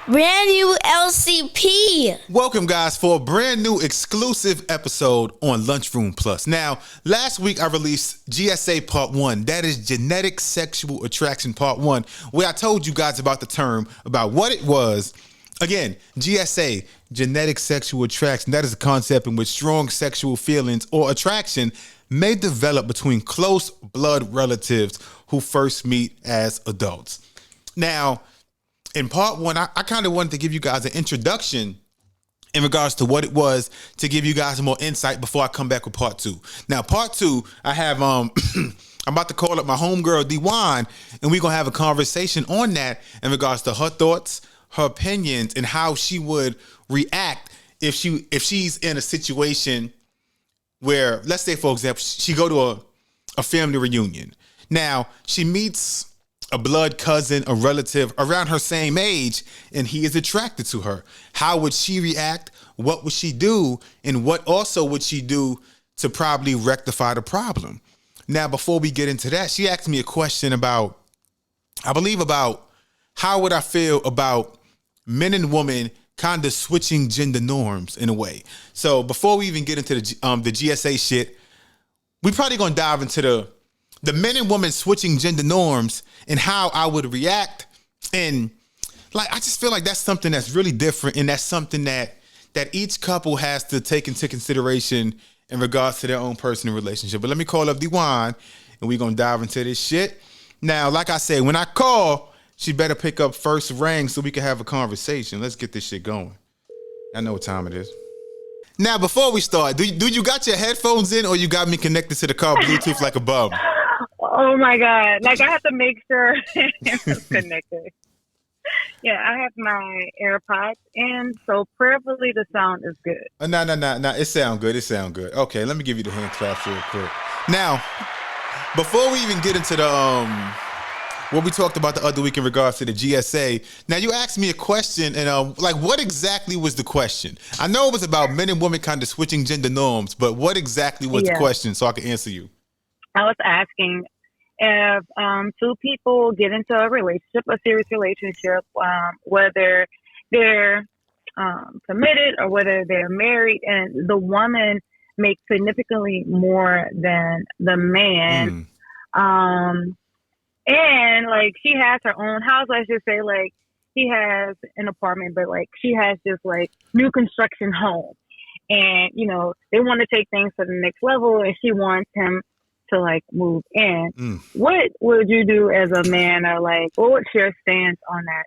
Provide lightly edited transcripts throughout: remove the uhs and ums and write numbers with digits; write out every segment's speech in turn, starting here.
Brand new LCP. Welcome, guys, for a brand new exclusive episode on Lunchroom Plus. Now, last week I released G.S.A. Part 1. That is Genetic Sexual Attraction Part 1, where I told you guys about the term, about what it was. Again, G.S.A., Genetic Sexual Attraction. That is a concept in which strong sexual feelings or attraction may develop between close blood relatives who first meet as adults. Now, in part one, I kind of wanted to give you guys an introduction in regards to what it was, to give you guys more insight before I come back with part two. Now, part two, I have I'm about to call up my homegirl D-Wine, and we're gonna have a conversation on that in regards to her thoughts, her opinions, and how she would react if she's in a situation where, let's say, for example, she go to a family reunion. Now, she meets a blood cousin, a relative around her same age, and he is attracted to her. How would she react? What would she do? And what also would she do to probably rectify the problem? Now, before we get into that, she asked me a question about how would I feel about men and women kind of switching gender norms in a way. So before we even get into the G.S.A. shit, we probably gonna dive into the men and women switching gender norms and how I would react. And like, I just feel like that's something that's really different, and that's something that each couple has to take into consideration in regards to their own personal relationship. But let me call up D-Wine, and we're gonna dive into this shit. Now, like I said, when I call, she better pick up first ring so we can have a conversation. Let's get this shit going. I know what time it is. Now, before we start, do you got your headphones in, or you got me connected to the car Bluetooth like a bum? Oh my God. Like, I have to make sure it's connected. Yeah, I have my AirPods in, so prayerfully the sound is good. No. It sound good. Okay, let me give you the hand claps real quick. Now, before we even get into the what we talked about the other week in regards to the G.S.A. Now, you asked me a question, and like, what exactly was the question? I know it was about men and women kind of switching gender norms, but what exactly was the question so I can answer you? I was asking if two people get into a relationship, a serious relationship, whether they're committed or whether they're married, and the woman makes significantly more than the man. And like, she has her own house. Let's just say, like, he has an apartment, but like, she has this like new construction home, and you know, they want to take things to the next level, and she wants him to like move in. What would you do as a man, or like, what's your stance on that?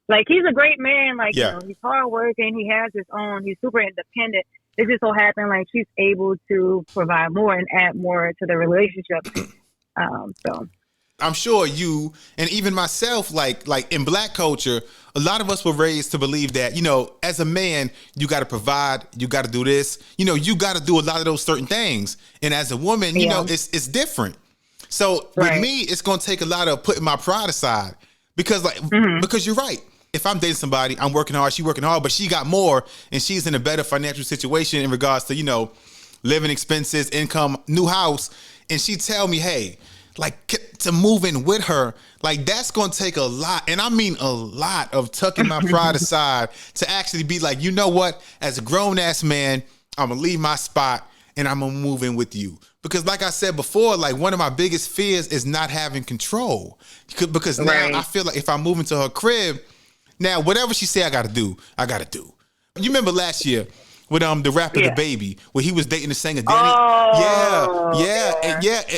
Like, he's a great man, like, you know, he's hardworking, he has his own, he's super independent. It just so happened like she's able to provide more and add more to the relationship. So I'm sure you, and even myself, like in Black culture, a lot of us were raised to believe that, you know, as a man, you got to provide, you got to do this, you know, you got to do a lot of those certain things. And as a woman, you know, it's different. So with me, it's going to take a lot of putting my pride aside, because because you're right. If I'm dating somebody, I'm working hard, she's working hard, but she got more, and she's in a better financial situation in regards to, you know, living expenses, income, new house. And she tell me, hey, like, to move in with her, like, that's going to take a lot, and I mean a lot, of tucking my pride aside to actually be like, you know what, as a grown-ass man, I'm going to leave my spot, and I'm going to move in with you. Because like I said before, like, one of my biggest fears is not having control. Because now I feel like if I move into her crib, now whatever she say I got to do. You remember last year with the rapper The Baby, where he was dating the singer Danny.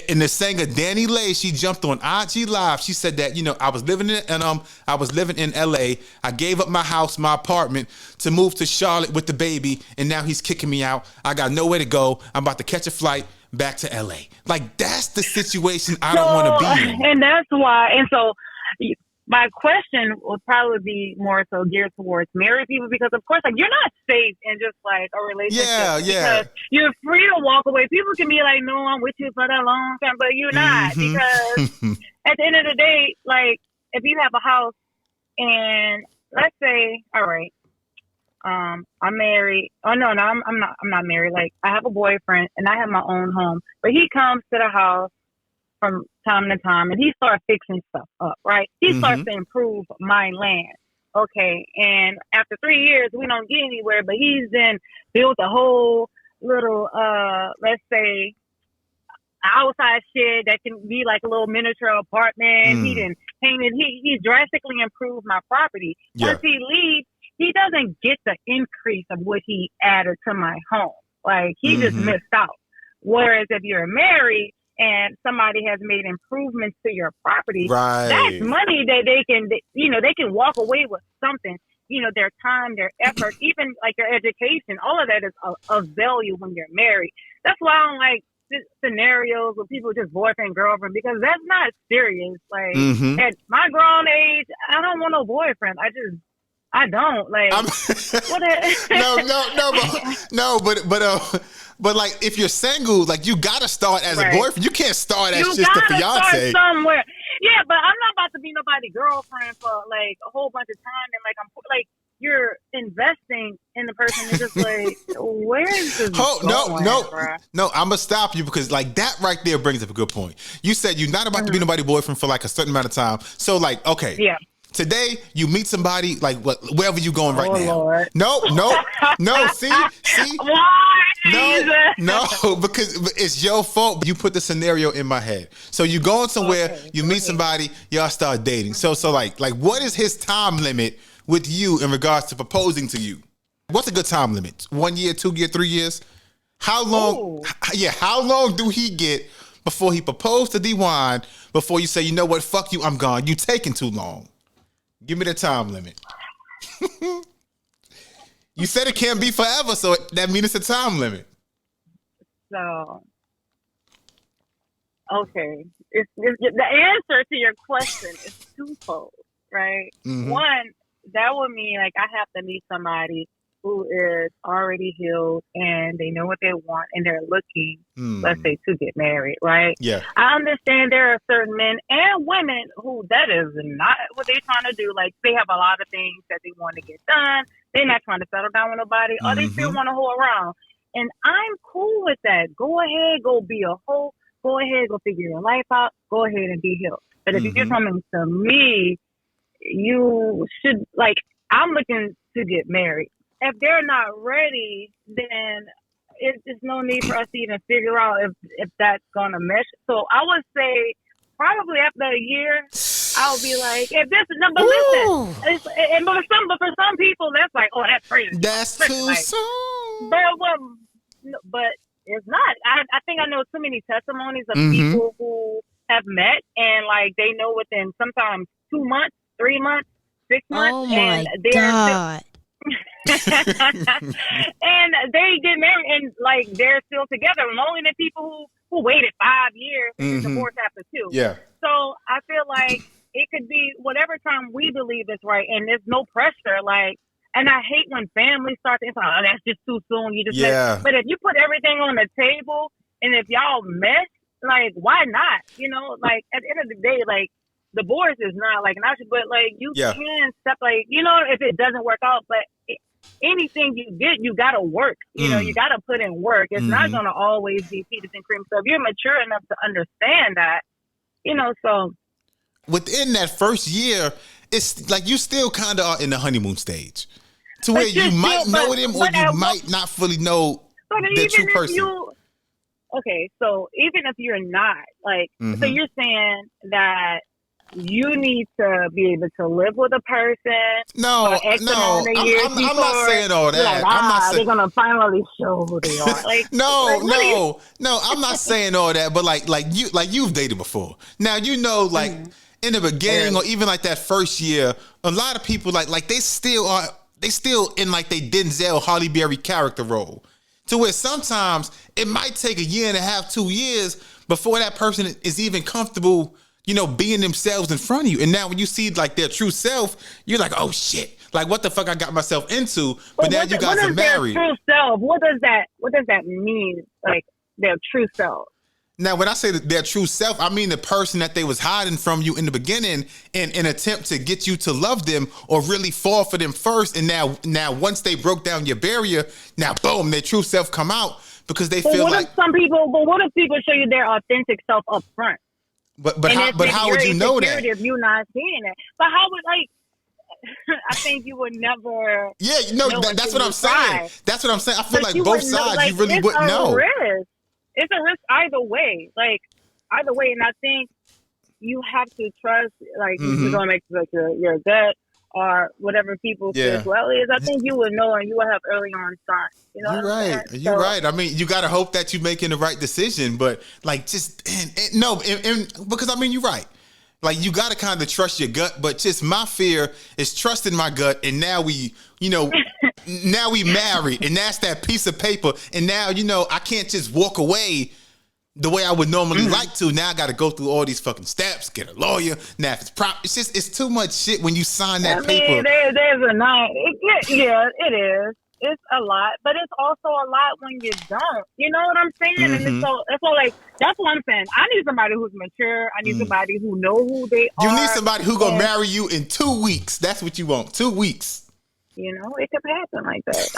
And the singer Danny Lay, she jumped on IG Live. She said that, you know, I was living in LA. I gave up my house, my apartment, to move to Charlotte with The Baby, and now he's kicking me out. I got nowhere to go. I'm about to catch a flight back to LA. Like, that's the situation I don't want to be in. And that's why. And so my question would probably be more so geared towards married people, because of course, like, you're not safe in just like a relationship. Because you're free to walk away. People can be like, no, I'm with you for that long time, but you're not, because at the end of the day, like, if you have a house and let's say, all right, I'm married. Oh no, I'm not married. Like, I have a boyfriend and I have my own home, but he comes to the house from time to time, and he starts fixing stuff up, right? He starts to improve my land. okay, and after 3 years, we don't get anywhere, but he's then built a whole little, let's say, outside shed that can be like a little miniature apartment. He didn't paint it. He drastically improved my property. Yeah. Once he leaves, he doesn't get the increase of what he added to my home. Like, he just missed out. Whereas if you're married and somebody has made improvements to your property, that's money that they can walk away with something. Their time, their effort, even like your education, all of that is of value when you're married. That's why I don't like scenarios where people just boyfriend, girlfriend, because that's not serious. Like, at my grown age, I don't want no boyfriend. I don't like. But like, if you're single, like, you gotta start as a boyfriend. You can't start as just a fiance. Start somewhere. Yeah, but I'm not about to be nobody's girlfriend for like a whole bunch of time, and like I'm like, you're investing in the person. It's just like, where is this going, No, I'm gonna stop you, because like that right there brings up a good point. You said you're not about to be nobody's boyfriend for like a certain amount of time. So like, okay, yeah. Today you meet somebody, like wherever you going right now. Lord. No. See. Why? No, because it's your fault. You put the scenario in my head. So you going somewhere, you meet somebody, y'all start dating. So like what is his time limit with you in regards to proposing to you? What's a good time limit? 1 year, 2 years, 3 years? How long? Ooh. Yeah, how long do he get before he proposed to D1, before you say, you know what, fuck you, I'm gone. You taking too long. Give me the time limit. You said it can't be forever, so that means it's a time limit. So, okay. It's the answer to your question is twofold, right? One, that would mean like I have to meet somebody who is already healed and they know what they want and they're looking, let's say, to get married, right? Yeah. I understand there are certain men and women who that is not what they're trying to do. Like, they have a lot of things that they want to get done. They're not trying to settle down with nobody, or they still want to hold around. And I'm cool with that. Go ahead, go be a hoe. Go ahead, go figure your life out. Go ahead and be healed. But if you're coming to me, you should, like, I'm looking to get married. If they're not ready, then there's no need for us to even figure out if that's going to mesh. So I would say probably after a year, I'll be like, if this is number, listen. But for some people, that's like, oh, that's crazy. That's too soon. But it's not. I think I know too many testimonies of people who have met and like they know within sometimes 2 months, 3 months, 6 months. Oh my God. And they get married and like they're still together. I'm only the people who waited 5 years and divorced after 2. Yeah. So I feel like it could be whatever time we believe is right, and there's no pressure. Like, and I hate when families start thinking, "Oh, that's just too soon." You just but if you put everything on the table, and if y'all mess, like, why not? Like at the end of the day, like, divorce is not like an option, but like you can step, like, if it doesn't work out, but anything you get, you gotta work. You gotta put in work. It's not gonna always be peaches and cream. So if you're mature enough to understand that, so within that first year, it's like you still kind of are in the honeymoon stage, to where you might know him or you might not fully know the true person. Okay, so even if you're not, like, so you're saying that you need to be able to live with a person. No, I'm not saying all that. Like, I'm not they're gonna finally show who they are. Like, no, I'm not saying all that. But like you've dated before. Now like in the beginning or even like that first year, a lot of people like they still in like they Denzel Halle Berry character role. To where sometimes it might take 1.5 years, 2 years before that person is even comfortable, being themselves in front of you. And now when you see like their true self, you're like, oh shit, like what the fuck I got myself into? But now you guys are married. Their true self? What does that mean? Like their true self? Now, when I say their true self, I mean the person that they was hiding from you in the beginning in an attempt to get you to love them or really fall for them first. And now once they broke down your barrier, now boom, their true self come out because they feel like. What if people show you their authentic self up front? But how would you know that? If you're not seeing it, but how would I think you would never. Yeah, that's what I'm saying. That's what I'm saying. I feel like both sides, you really wouldn't know. It's a risk either way. Like, either way. And I think you have to trust, like, you're going to make like your gut or whatever people feel well is. I think you would know and you would have early on signs. You know, You're right. I mean, you got to hope that you're making the right decision, but like, just because I mean, you're right. Like, you got to kind of trust your gut, but just my fear is trusting my gut. And now we, now we married, and that's that piece of paper. And now, I can't just walk away the way I would normally like to. Now I got to go through all these fucking steps, get a lawyer. Now if it's too much shit when you sign that paper. There's a night. Yeah, it is. It's a lot, but it's also a lot when you don't. You know what I'm saying? And it's that's what I'm saying. I need somebody who's mature. I need somebody who know who they are. You need somebody who's gonna marry you in 2 weeks. That's what you want. 2 weeks. It could happen like that.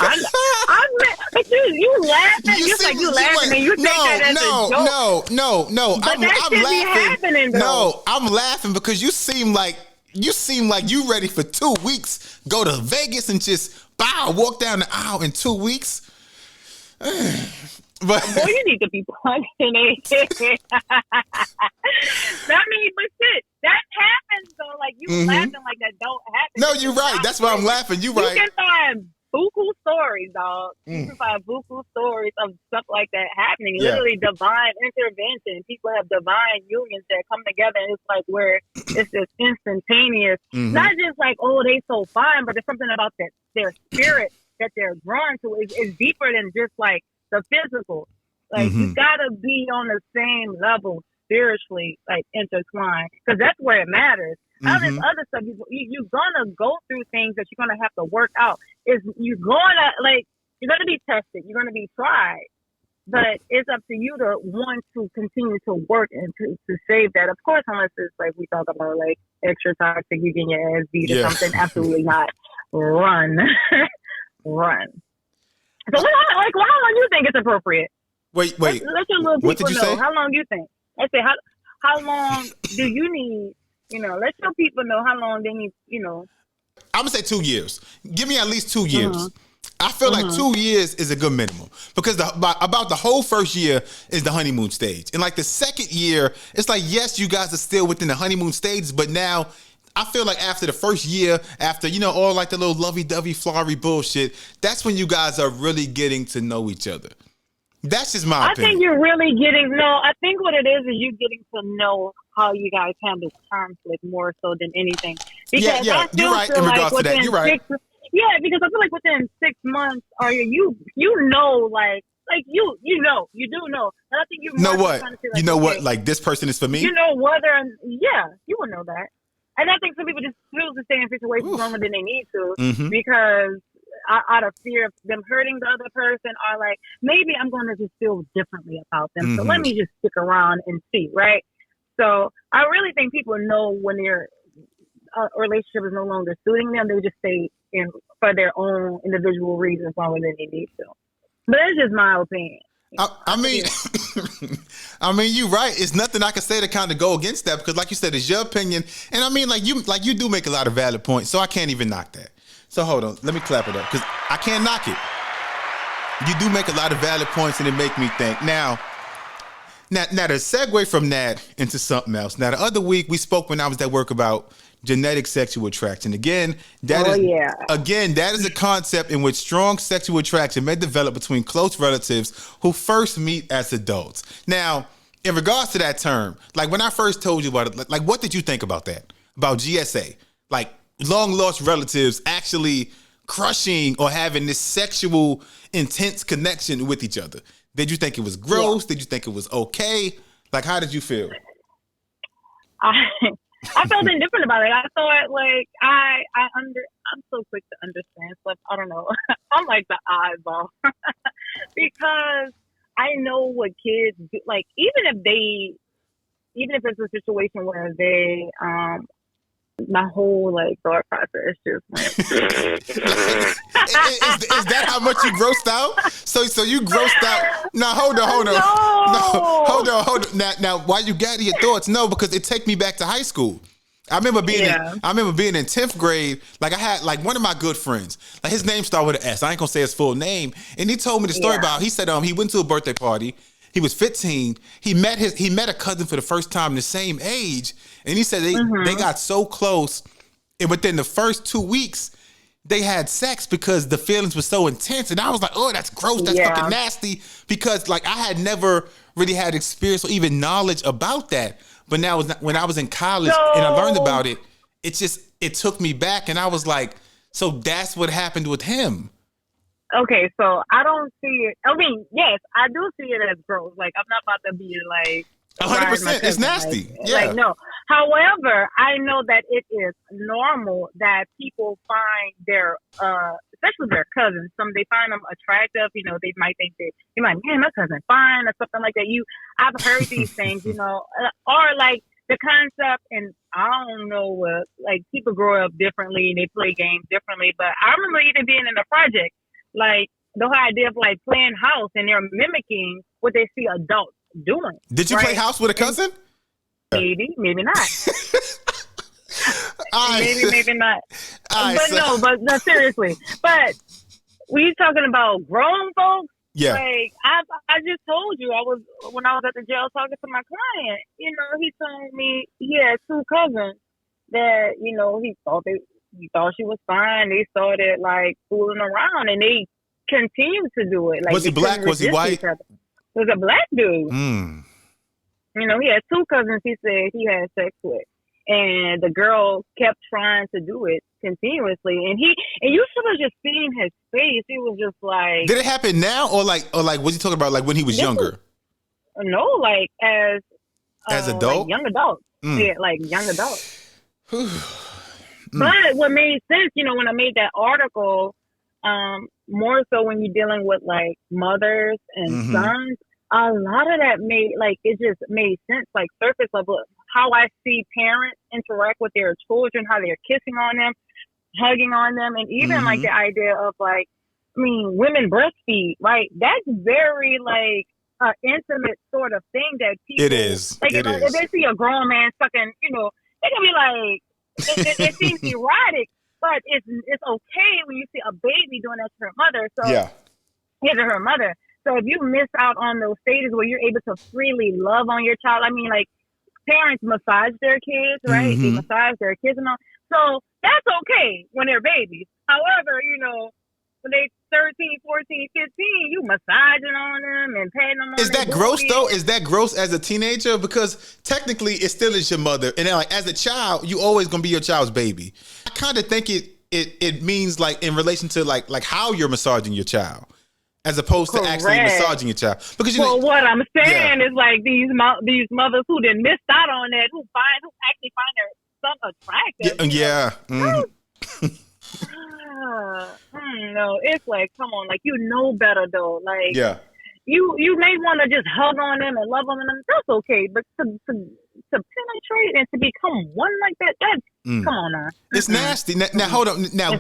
But you laughing. You laughing and you think that as a joke. No. But I'm laughing. No, I'm laughing because you seem like you ready for 2 weeks. Go to Vegas and just walk down the aisle in 2 weeks. But boy, you need to be punching it. But shit, that happens though. Like, you laughing like that don't happen. No, you're right. That's why I'm laughing. You right. You can find buku stories, dog. You can find buku stories of stuff like that happening. Yeah. Literally divine intervention. People have divine unions that come together, and it's like where it's just instantaneous. Not just like, oh, they so fine, but there's something about their spirit that they're drawn to is deeper than just like the physical. Like, you gotta be on the same level spiritually, like, intertwined, because that's where it matters. All this other stuff, you're gonna go through things that you're gonna have to work out. You're gonna be tested, you're gonna be tried, but it's up to you to want to continue to work and to save that. Of course, unless it's like we talk about like extra toxic, you getting your ass beat or something. Absolutely not. Run. So how long do you think it's appropriate? Wait. Let your little what did people you know. say? How long do you think? I say, how long do you need? Let your people know how long they need. I'm gonna say 2 years. Give me at least 2 years. I feel like 2 years is a good minimum, because about the whole first year is the honeymoon stage, and like the second year, it's like, yes, you guys are still within the honeymoon stage, but now I feel like after the first year, after all like the little lovey-dovey, flowery bullshit, that's when you guys are really getting to know each other. That's just my opinion. I think you're really getting. No, I think what it is you're getting to know how you guys handle conflict more so than anything. Because you're right in regards to that. You're right. Because I feel like within 6 months, you know, you do know. And I think you know what? Like, what? Like, this person is for me. You know whether, you will know that. And I think some people just choose to stay in situations longer than they need to because out of fear of them hurting the other person, or like, maybe I'm going to just feel differently about them. So let me just stick around and see, right? So I really think people know when their relationship is no longer suiting them. They just stay in for their own individual reasons longer than they need to. But that's just my opinion. I mean, you're right. It's nothing I can say to kind of go against that, because like you said, it's your opinion. And I mean, you do make a lot of valid points, so I can't even knock that. So hold on, let me clap it up, because I can't knock it. You do make a lot of valid points, and it make me think. Now to segue from that into something else. Now, the other week we spoke when I was at work about genetic sexual attraction. Again, that is a concept in which strong sexual attraction may develop between close relatives who first meet as adults. Now, in regards to that term, like when I first told you about it, like what did you think about that? About G.S.A? Like long lost relatives actually crushing or having this sexual intense connection with each other. Did you think it was gross? Did you think it was okay? Like, how did you feel? I felt indifferent about it. I thought, like, I'm so quick to understand stuff. I don't know. I'm like the eyeball because I know what kids do. Like, even if it's a situation where they, my whole like thought process just went. Is that how much you grossed out? So you grossed out. Now hold on. No. No, hold on. Now while you gather your thoughts, no, because it take me back to high school. I remember being in 10th grade. Like I had like one of my good friends. Like his name started with an S. I ain't gonna say his full name. And he told me the story about. He said he went to a birthday party. He was 15. He met a cousin for the first time the same age. And he said they got so close, and within the first 2 weeks they had sex because the feelings were so intense. And I was like, oh, that's gross. That's fucking nasty. Because like I had never really had experience or even knowledge about that. But now when I was in college and I learned about it, it took me back, and I was like, so that's what happened with him. Okay, so I don't see it. I mean, yes, I do see it as gross. Like, I'm not about to be like 100%. It's nasty. Like, no. However, I know that it is normal that people find their, especially their cousins, they find them attractive. You know, they might think man, my cousin fine or something like that. I've heard these things, you know, or like the concept, and I don't know, like people grow up differently and they play games differently. But I remember even being in a project, like the whole idea of like playing house, and they're mimicking what they see adults doing. Did you play house with a cousin? Maybe not. Maybe not. But no, seriously. But we talking about grown folks. Yeah. Like I just told you, when I was at the jail talking to my client. You know, he told me he had two cousins that, you know, he thought she was fine. They started like fooling around, and they continued to do it. Like, was he black? Was he white? It was a black dude. Mm. You know, he had two cousins he said he had sex with. And the girl kept trying to do it continuously. And you should have just seen his face. He was just like... Did it happen now? Or was he talking about like when he was younger? No, like as adult? Like young adults. Yeah, like young adults. But what made sense, you know, when I made that article, more so when you're dealing with like mothers and sons, a lot of that it just made sense, like surface level, how I see parents interact with their children, how they're kissing on them, hugging on them, and even like the idea of like, I mean, women breastfeed, right? That's very like an intimate sort of thing that people... It is. Like, if they see a grown man sucking, you know, they can be like, it seems erotic, but it's okay when you see a baby doing that to her mother. So to her mother. So if you miss out on those stages where you're able to freely love on your child, I mean, like parents massage their kids, right? They massage their kids and all. So that's okay when they're babies. However, you know, when they 13, 14, 15, you massaging on them and patting them on. Is that gross though? Is that gross as a teenager? Because technically it still is your mother. And then like as a child, you always gonna be your child's baby. I kind of think it means like in relation to like how you're massaging your child, as opposed to actually massaging your child. Because what I'm saying is like these mothers who didn't miss out on that, who actually find their son attractive. Yeah. No, it's like, come on, like, you know better though. Like, you may want to just hug on them and love on them. That's okay, but to penetrate and to become one like that, that's come on now. It's nasty. Now hold on. Now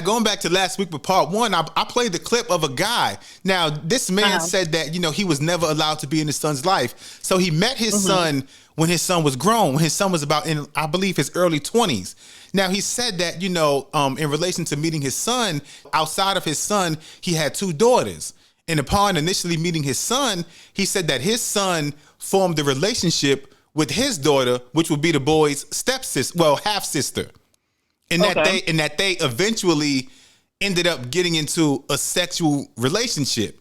going back to last week with part one, I played the clip of a guy. Now this man said that, you know, he was never allowed to be in his son's life. So he met his son when his son was grown, when his son was about in, I believe, his early 20s. Now he said that, you know, in relation to meeting his son, outside of his son, he had two daughters. And upon initially meeting his son, he said that his son formed a relationship with his daughter, which would be the boy's stepsister, well, half sister, and that they eventually ended up getting into a sexual relationship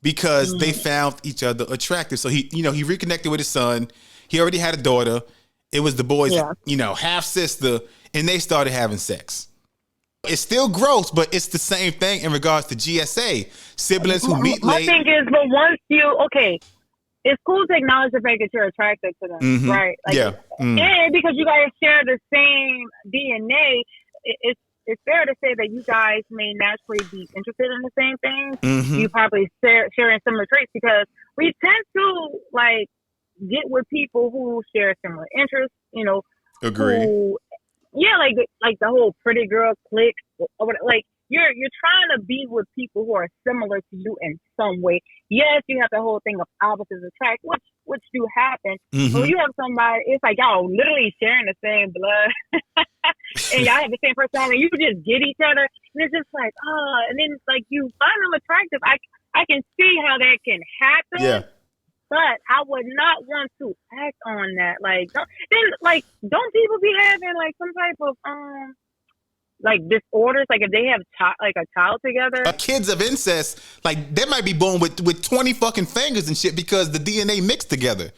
because they found each other attractive. So he reconnected with his son. He already had a daughter. It was the boy's, half sister, and they started having sex. It's still gross, but it's the same thing in regards to G.S.A. Siblings who meet late. My thing is, but once it's cool to acknowledge the fact that you're attracted to them, right? Like, and because you guys share the same DNA, it's fair to say that you guys may naturally be interested in the same things. You probably sharing similar traits because we tend to like get with people who share similar interests. You know, agree. Like the whole pretty girl clique. Like you're trying to be with people who are similar to you in some way. Yes, you have the whole thing of opposites attract, which do happen. But when you have somebody, it's like y'all literally sharing the same blood, and y'all have the same personality. You just get each other, and it's just like, and then it's like you find them attractive. I can see how that can happen. Yeah. But I would not want to act on that. Like, don't people be having like some type of like disorders? Like if they have a child together, kids of incest, like they might be born with 20 fucking fingers and shit because the DNA mixed together.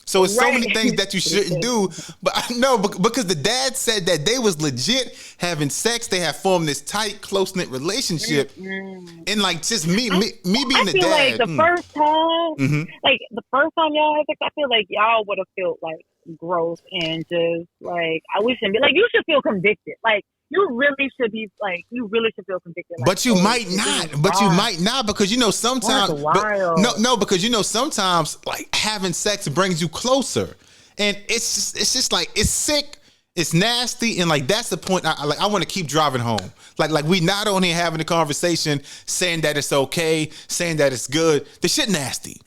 So it's so many things that you shouldn't do. But I know because the dad said that they was legit having sex. They have formed this tight, close-knit relationship. And like just me being the dad. I feel like the first time, like the first time y'all had sex, I feel like y'all would have felt like gross and just like, we shouldn't be like, you should feel convicted. Like, you really should feel convicted. Like, but you might not. But you might not because sometimes. Because sometimes like having sex brings you closer, and it's just like it's sick, it's nasty, and like that's the point. I want to keep driving home. Like we not only having a conversation saying that it's okay, saying that it's good. The shit nasty.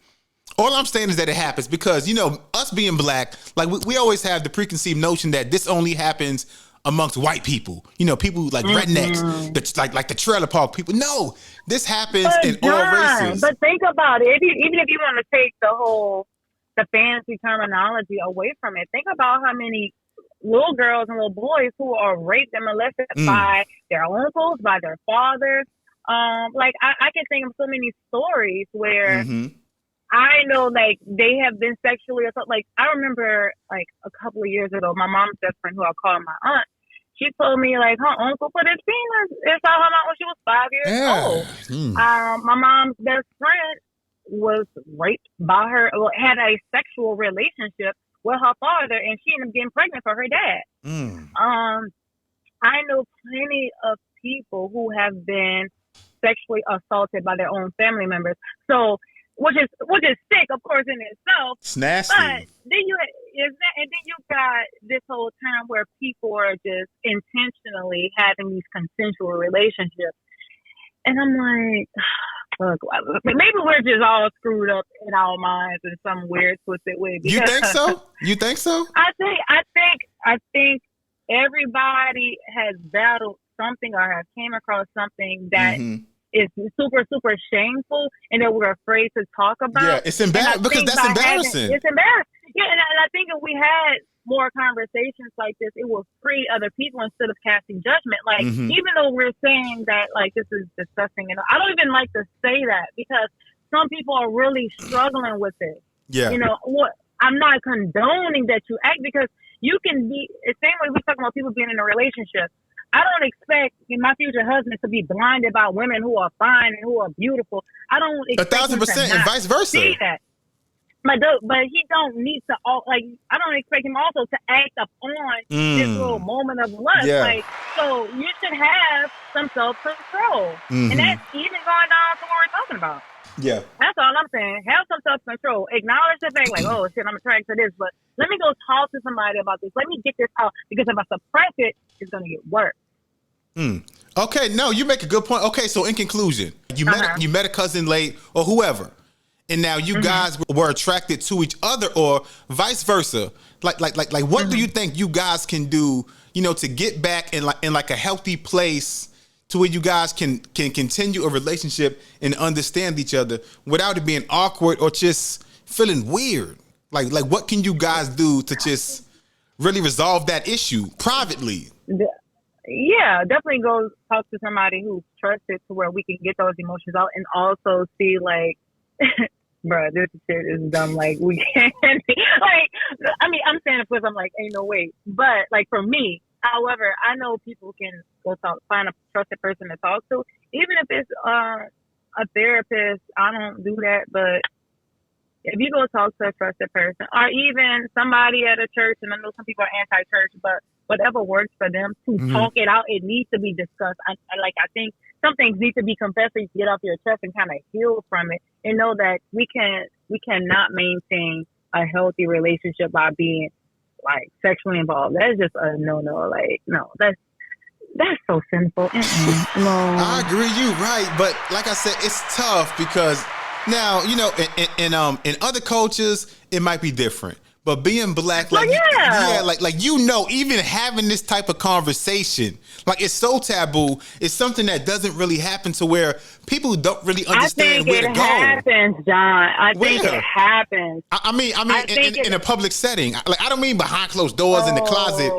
All I'm saying is that it happens because us being black, like we always have the preconceived notion that this only happens amongst white people, people like rednecks, like the trailer park people. No, this happens in all races. But think about it. Even if you want to take the fancy terminology away from it, think about how many little girls and little boys who are raped and molested by their uncles, by their fathers. Like I can think of so many stories where I know like they have been sexually assaulted. Like I remember like a couple of years ago, my mom's best friend, who I call my aunt, she told me like her uncle put his penis inside her mouth when she was 5 years old. My mom's best friend was raped by had a sexual relationship with her father, and she ended up getting pregnant for her dad. I know plenty of people who have been sexually assaulted by their own family members. So, which is sick, of course, in itself. It's nasty. But then you got this whole time where people are just intentionally having these consensual relationships, and I'm like, look, maybe we're just all screwed up in our minds in some weird, twisted way. You think so? You think so? I think everybody has battled something or has came across something that is super, super shameful and that we're afraid to talk about. Yeah, it's embarrassing because that's embarrassing. It's embarrassing. Yeah, and I think if we had more conversations like this, it will free other people instead of casting judgment. Like, even though we're saying that, like, this is disgusting, and I don't even like to say that because some people are really struggling with it. Yeah. I'm not condoning that you act because you can be, the same way we talk about people being in a relationship. I don't expect my future husband to be blinded by women who are fine and who are beautiful. I don't expect 1,000%, and vice versa. See that. But he don't need to I don't expect him also to act upon this little moment of lust. Yeah. So you should have some self-control, and that's even going down to what we're talking about. Yeah. That's all I'm saying. Have some self-control. Acknowledge the fact, like, oh shit, I'm attracted to this, but let me go talk to somebody about this. Let me get this out because if I suppress it, it's gonna get worse. Okay, no, you make a good point. Okay, so in conclusion, you met a cousin late or whoever, and now you guys were attracted to each other, or vice versa. Like, what do you think you guys can do, to get back in like a healthy place to where you guys can continue a relationship and understand each other without it being awkward or just feeling weird? Like what can you guys do to just really resolve that issue privately? Yeah, definitely go talk to somebody who's trusted to where we can get those emotions out, and also see like, bruh, this shit is dumb. Like we can't. I'm saying it because I'm like, ain't no way. But like for me, however, I know people can go find a trusted person to talk to, even if it's a therapist. I don't do that, but if you go talk to a trusted person, or even somebody at a church, and I know some people are anti-church, but whatever works for them to talk it out, it needs to be discussed. I think some things need to be confessed so you can get off your chest and kind of heal from it, and know that we cannot maintain a healthy relationship by being like sexually involved. That's just a no. Like, no, That's so sinful. No. I agree, you right, but like I said, it's tough because now in other cultures it might be different, but being black, like even having this type of conversation, like it's so taboo. It's something that doesn't really happen to where people don't really understand where to go. I think it happens, John. I think it happens. I mean, in a public setting. Like I don't mean behind closed doors in the closet.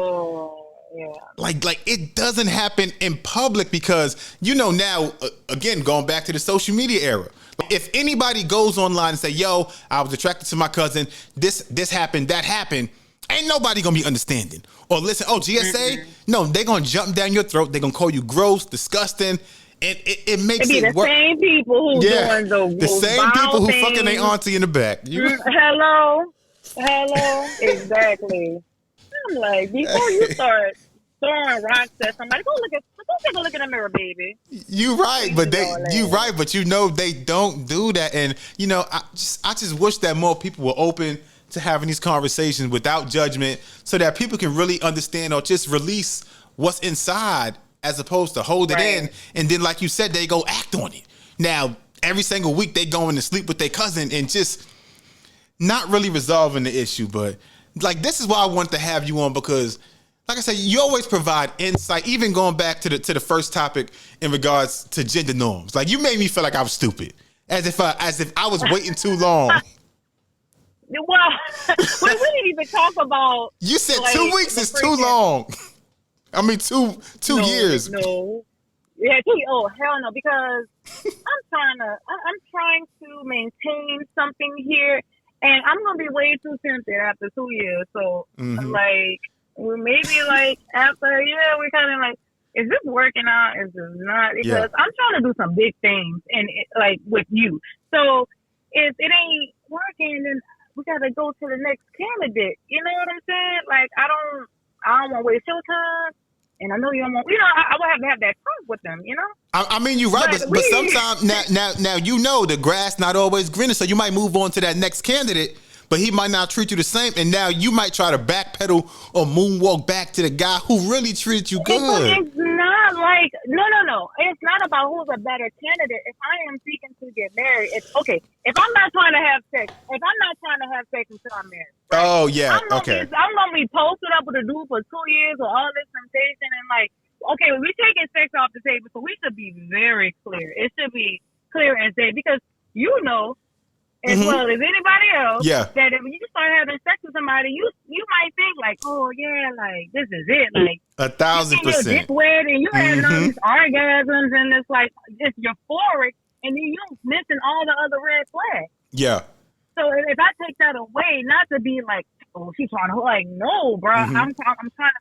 Yeah. Like it doesn't happen in public because now again going back to the social media era. If anybody goes online and say, "Yo, I was attracted to my cousin. This happened, that happened," ain't nobody gonna be understanding or listen. Oh, G.S.A. No, they're gonna jump down your throat. They're gonna call you gross, disgusting, and it makes it work. The same people who doing the same people who fucking their auntie in the back. Hello, exactly. I'm like, before you start throwing rocks at somebody, go take a look in the mirror, baby. You right, but they don't do that, and I just wish that more people were open to having these conversations without judgment, so that people can really understand or just release what's inside, as opposed to hold it in, and then like you said, they go act on it. Now every single week they going to sleep with their cousin and just not really resolving the issue. But like this is why I wanted to have you on, because like I said, you always provide insight, even going back to the first topic in regards to gender norms. Like you made me feel like I was stupid, as if I was waiting too long. Well, we didn't even talk about. You said 2 weeks is too long. I mean, two years. No. Yeah, hell no, because I'm trying to maintain something here, and I'm gonna be way too tempted after 2 years. So maybe like after a year, we kind of like, is this working out? Is this not? Because I'm trying to do some big things, and like with you. So if it ain't working, then we gotta go to the next candidate. You know what I'm saying? Like I don't want to waste your time, and I know you don't want. I would have to have that talk with them. I mean, you're right, but sometimes now the grass not always greener, so you might move on to that next candidate. But he might not treat you the same, and now you might try to backpedal or moonwalk back to the guy who really treated you good. It's not like no. It's not about who's a better candidate. If I am seeking to get married, it's okay. If I'm not trying to have sex, until I'm married. Right? Oh yeah, I'm gonna be posted up with a dude for 2 years with all this temptation and like, okay, we're taking sex off the table, so we should be very clear. It should be clear as day, because as well as anybody else, that if you start having sex with somebody, you might think like, oh yeah, like this is it, like 1,000%. Your dick wet and you having all these orgasms and it's like it's euphoric, and then you missing all the other red flags. Yeah. So if I take that away, not to be like, oh, she's trying to like, no, bro, I'm trying to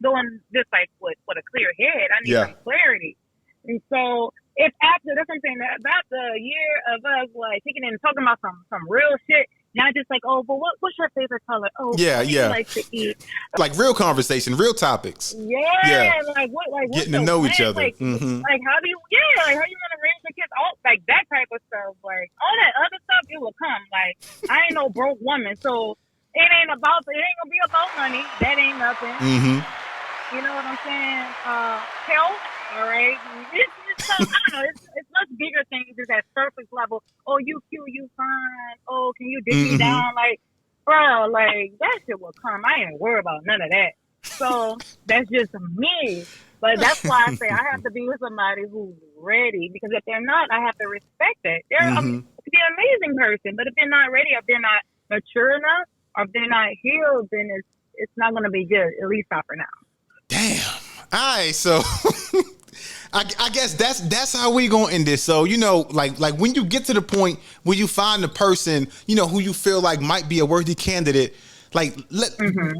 go in this like with a clear head. I need some clarity, and so. If after, that's what I'm saying, about the year of us like kicking in and talking about some real shit, not just like, oh, but what's your favorite color? Oh, what do you like to eat? Like real conversation, real topics. Yeah. Like getting to know each other. Like how do you how you want to raise your kids? All like that type of stuff. Like all that other stuff, it will come. Like I ain't no broke woman, so it ain't gonna be about money. That ain't nothing. You know what I'm saying? Health. All right, it's I don't know. It's much bigger things than that surface level. Oh, you cute, you fine. Oh, can you dig me down? Like, bro, like that shit will come. I ain't worried about none of that. So that's just me. But that's why I say I have to be with somebody who's ready. Because if they're not, I have to respect that. They're an amazing person, but if they're not ready, if they're not mature enough, or if they're not healed, then it's not going to be good. At least not for now. Damn. All right, so I guess that's how we gonna end this. So like when you get to the point where you find the person who you feel like might be a worthy candidate, like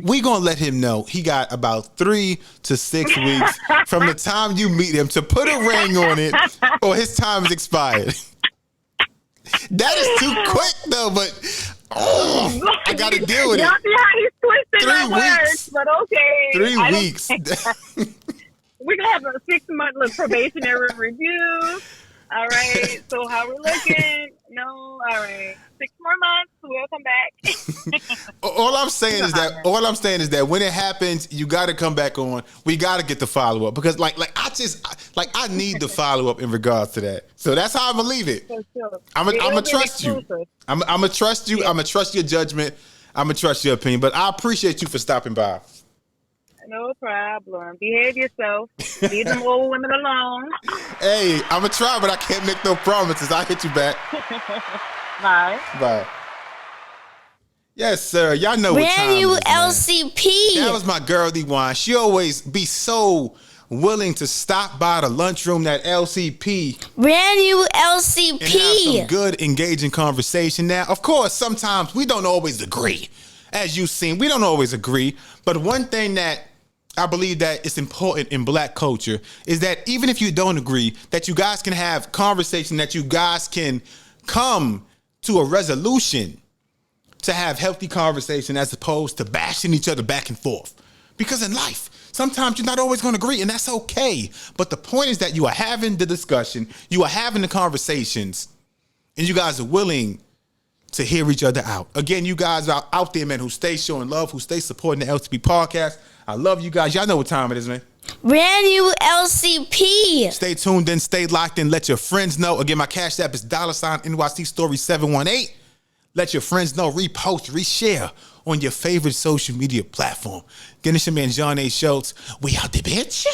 we gonna let him know he got about 3 to 6 weeks from the time you meet him to put a ring on it, or his time is expired. That is too quick though, but. Oh, I gotta deal with it. Y'all see how he's twisting my words, but okay. 3 weeks. We're gonna have a 6-month probationary review. All right. So how we looking? No. All right. 6 more months. We'll come back. All I'm saying is that when it happens, you got to come back on. We got to get the follow up because I need the follow up in regards to that. So that's how I'm gonna leave it. For sure. I'm gonna trust you. I'm gonna trust you. I'm gonna trust your judgment. I'm gonna trust your opinion. But I appreciate you for stopping by. No problem. Behave yourself. Leave them old women alone. Hey, I'm gonna try, but I can't make no promises. I'll hit you back. Bye. Bye. Yes, sir. Y'all know what time it is, man. LCP. That was my girl, D1. She always be so willing to stop by the lunchroom, that LCP. Brand new LCP. And have some good, engaging conversation. Now, of course, sometimes we don't always agree. As you've seen, we don't always agree. But one thing that I believe that is important in black culture is that even if you don't agree, that you guys can have conversation, that you guys can come to a resolution to have healthy conversation as opposed to bashing each other back and forth. Because in life, sometimes you're not always going to agree, and that's okay. But the point is that you are having the discussion, you are having the conversations, and you guys are willing to hear each other out. Again, you guys are out there, man, who stay showing love, who stay supporting the LTP podcast. I love you guys. Y'all know what time it is, man. Brand new LCP. Stay tuned in, stay locked in. Let your friends know. Again, my cash app is $NYC Story 718. Let your friends know. Repost, reshare on your favorite social media platform. Again, it's your man, John A. Schultz. We out there, bitch.